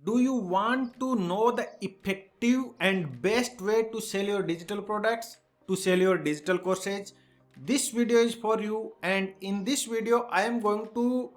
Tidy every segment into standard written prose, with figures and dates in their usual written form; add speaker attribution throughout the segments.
Speaker 1: Do you want to know the effective and best way to sell your digital products, to sell your digital courses? This video is for you, and in this video I am going to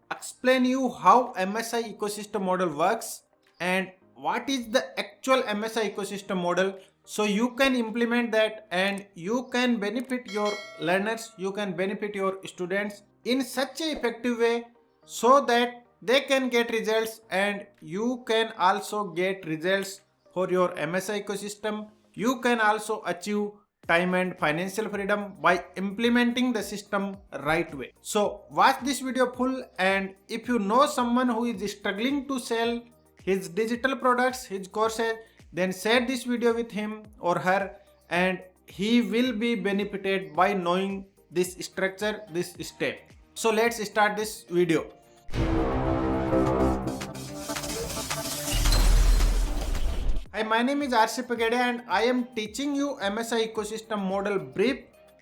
Speaker 1: explain you how MSI ecosystem model works and what is the actual MSI ecosystem model, so you can implement that and you can benefit your learners, you can benefit your students in such a effective way so that they can get results and you can also get results for your MSI ecosystem. You can also achieve time and financial freedom by implementing the system right way. So watch this video full, and if you know someone who is struggling to sell his digital products, his courses, then share this video with him or her, and he will be benefited by knowing this structure, this step. So let's start this video. Hi, my name is RC Pagade and I am teaching you MSI ecosystem model brief.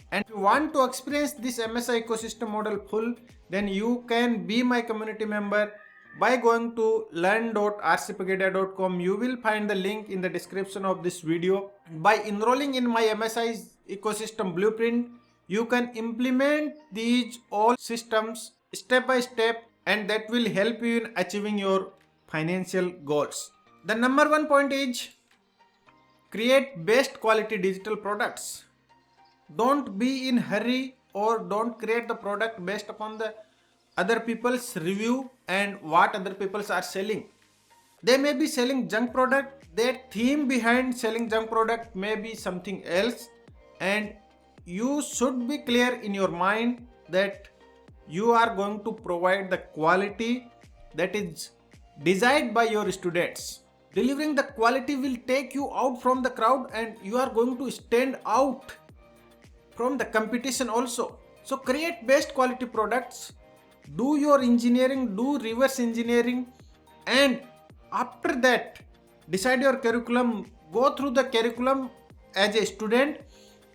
Speaker 1: And if you want to experience this MSI ecosystem model full, then you can be my community member by going to learn.rcpagade.com. You will find the link in the description of this video. By enrolling in my MSI ecosystem blueprint, you can implement these all systems step by step, and that will help you in achieving your financial goals. The number one point is create best quality digital products. Don't be in hurry or don't create the product based upon the other people's review and what other people are selling. They may be selling junk product, their theme behind selling junk product may be something else, and you should be clear in your mind that you are going to provide the quality that is desired by your students. Delivering the quality will take you out from the crowd and you are going to stand out from the competition also. So create best quality products, do your engineering, do reverse engineering, and after that decide your curriculum, go through the curriculum as a student,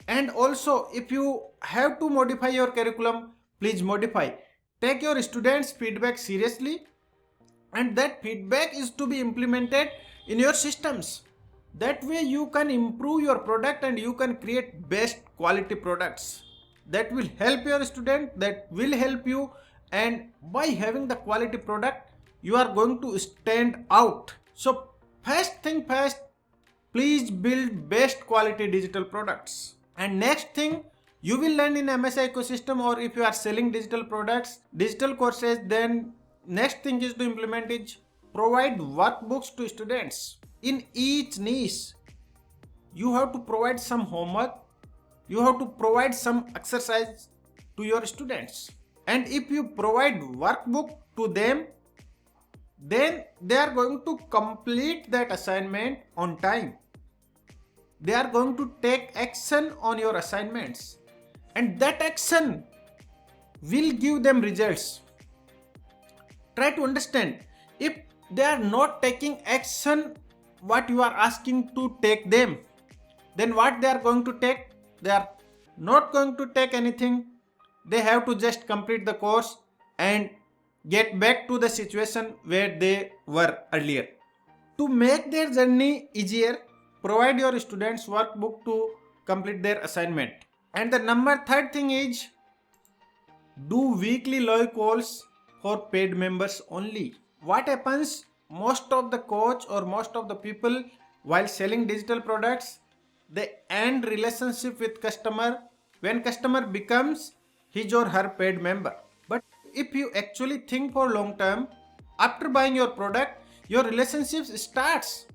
Speaker 1: and also if you have to modify your curriculum, please modify. Take your students' feedback seriously, and that feedback is to be implemented in your systems. That way you can improve your product and you can create best quality products that will help your student, that will help you, and by having the quality product you are going to stand out. So first thing first, please build best quality digital products. And next thing you will learn in MSI ecosystem, or if you are selling digital products, digital courses, then next thing is to implement is provide workbooks to students. In each niche, you have to provide some homework, you have to provide some exercise to your students. And if you provide workbook to them, then they are going to complete that assignment on time. They are going to take action on your assignments, and that action will give them results. Try to understand, if they are not taking action what you are asking to take them, then what they are going to take? They are not going to take anything. They have to just complete the course and get back to the situation where they were earlier. To make their journey easier, provide your students workbook to complete their assignment. And the third thing is do weekly live calls for paid members only. What happens? Most of the coach or most of the people while selling digital products, they end relationship with customer when customer becomes his or her paid member. But if you actually think for long term, after buying your product, your relationship starts,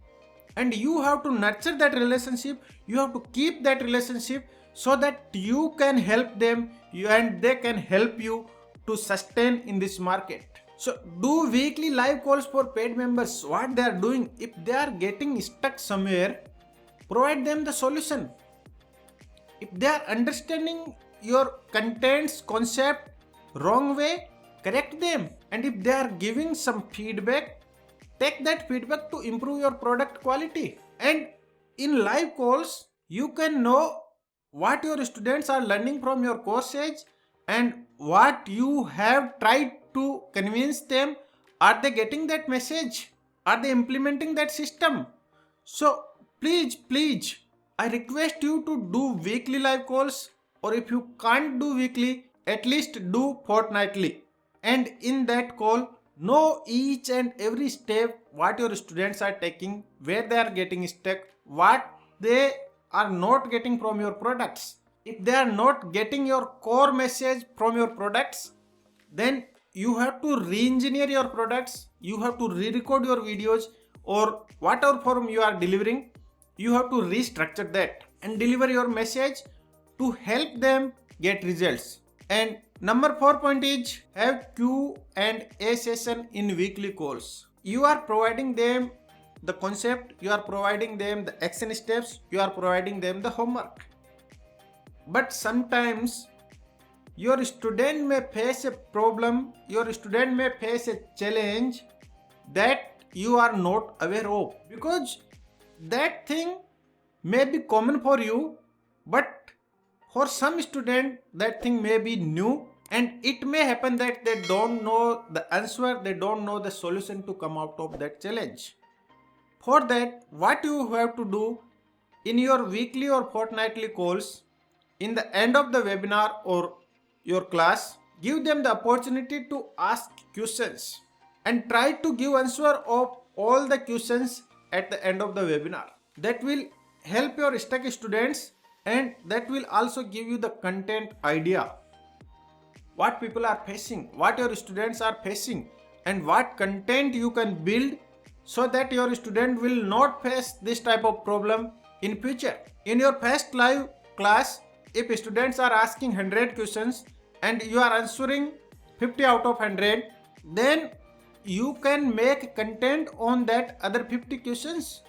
Speaker 1: and you have to nurture that relationship, you have to keep that relationship so that you can help them and they can help you to sustain in this market. So do weekly live calls for paid members. What they are doing, if they are getting stuck somewhere, provide them the solution. If they are understanding your contents concept wrong way, correct them. And if they are giving some feedback, take that feedback to improve your product quality. And in live calls, you can know what your students are learning from your courses and what you have tried to convince them. Are they getting that message? Are they implementing that system? So please, I request you to do weekly live calls, or if you can't do weekly, at least do fortnightly. And in that call, know each and every step what your students are taking, where they are getting stuck, what they are not getting from your products. If they are not getting your core message from your products, then you have to re-engineer your products, you have to re-record your videos, or whatever form you are delivering, you have to restructure that and deliver your message to help them get results. And number 4 point is have Q&A session in weekly calls. You are providing them the concept, you are providing them the action steps, you are providing them the homework. But sometimes your student may face a problem, your student may face a challenge that you are not aware of, because that thing may be common for you, but for some student that thing may be new, and it may happen that they don't know the answer, they don't know the solution to come out of that challenge. For that, what you have to do in your weekly or fortnightly calls, in the end of the webinar or your class, give them the opportunity to ask questions and try to give answer of all the questions at the end of the webinar. That will help your stuck students, and that will also give you the content idea, what people are facing, what your students are facing, and what content you can build so that your student will not face this type of problem in future. In your first live class, if students are asking 100 questions and you are answering 50 out of 100, then you can make content on that other 50 questions.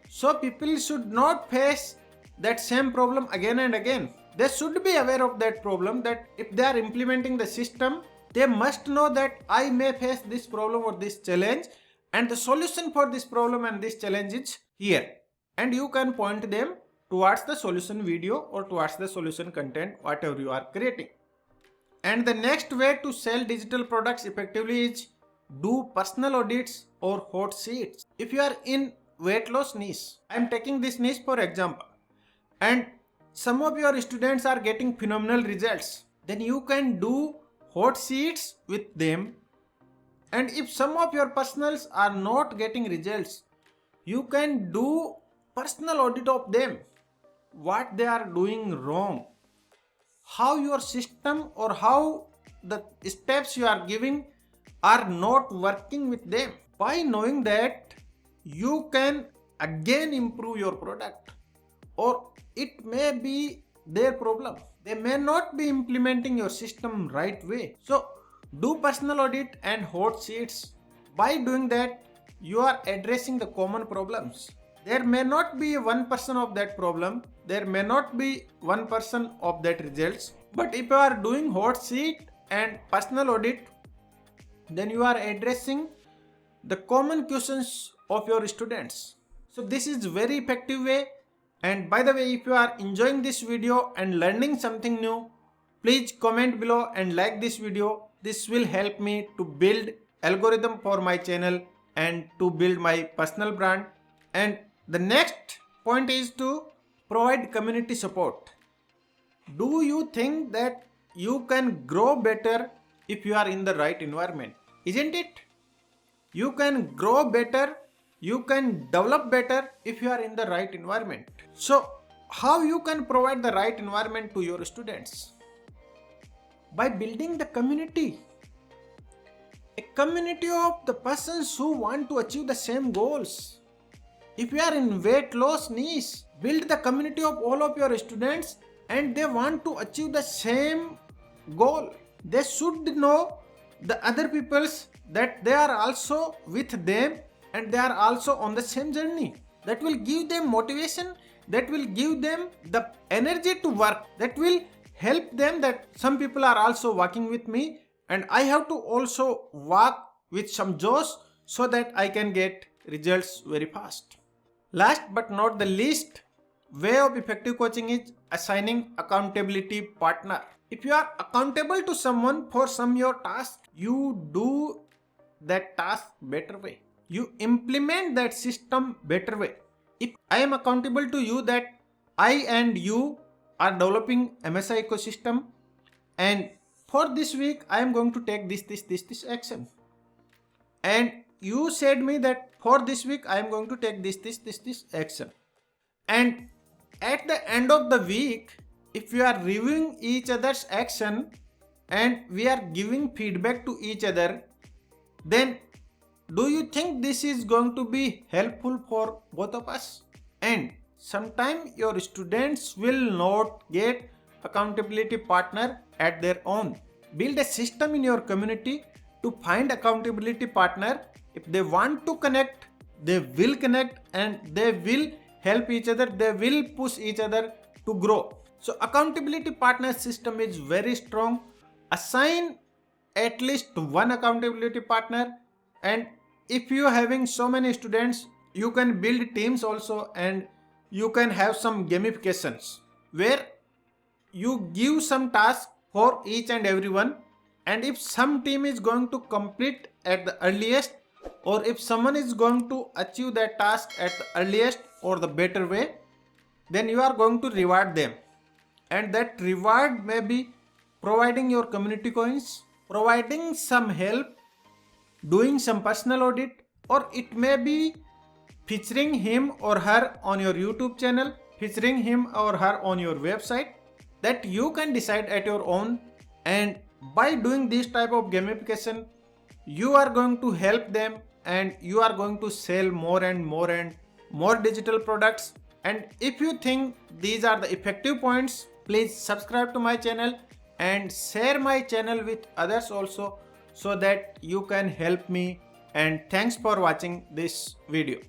Speaker 1: So people should not face that same problem again and again. They should be aware of that problem, that if they are implementing the system, they must know that I may face this problem or this challenge, and the solution for this problem and this challenge is here. And you can point them towards the solution video or towards the solution content, whatever you are creating. And the next way to sell digital products effectively is do personal audits or hot sheets. If you are in weight loss niche, I am taking this niche for example, and some of your students are getting phenomenal results, then you can do hot sheets with them. And if some of your personals are not getting results, you can do personal audit of them, what they are doing wrong, how your system or how the steps you are giving are not working with them. By knowing that, you can again improve your product, or it may be their problem, they may not be implementing your system right way. So do personal audit and hot sheets. By doing that, you are addressing the common problems. There may not be 1% of that problem, there may not be 1% of that results, but if you are doing hot sheet and personal audit, then you are addressing the common questions of your students. So this is very effective way. And by the way, if you are enjoying this video and learning something new, please comment below and like this video. This will help me to build algorithm for my channel and to build my personal brand. And the next point is to provide community support. Do you think that you can grow better if you are in the right environment? Isn't it? You can grow better, you can develop better if you are in the right environment. So how you can provide the right environment to your students? By building the community. A community of the persons who want to achieve the same goals. If you are in weight loss niche, build the community of all of your students and they want to achieve the same goal. They should know the other people's that they are also with them and they are also on the same journey. That will give them motivation, that will give them the energy to work, that will help them that some people are also working with me and I have to also work with some josh so that I can get results very fast. Last but not the least way of effective coaching is assigning accountability partner. If you are accountable to someone for some your task, you do that task better way. you implement that system better way. If I am accountable to you that I and you are developing MSI ecosystem, and for this week I am going to take this action, and you said me that for this week I am going to take this action, and at the end of the week, if we are reviewing each other's action and we are giving feedback to each other, then do you think this is going to be helpful for both of us? And sometimes your students will not get accountability partner at their own. Build a system in your community to find accountability partner. If they want to connect, they will connect and they will help each other, they will push each other to grow. So accountability partner system is very strong. Assign at least one accountability partner, and if you are having so many students, you can build teams also, and you can have some gamifications where you give some task for each and everyone, and if some team is going to complete at the earliest, or if someone is going to achieve that task at the earliest or the better way, then you are going to reward them, and that reward may be providing your community coins, providing some help, doing some personal audit, or it may be featuring him or her on your YouTube channel, featuring him or her on your website. That you can decide at your own, and by doing this type of gamification, you are going to help them and you are going to sell more and more digital products. And if you think these are the effective points, please subscribe to my channel and share my channel with others also, so that you can help me. And thanks for watching this video.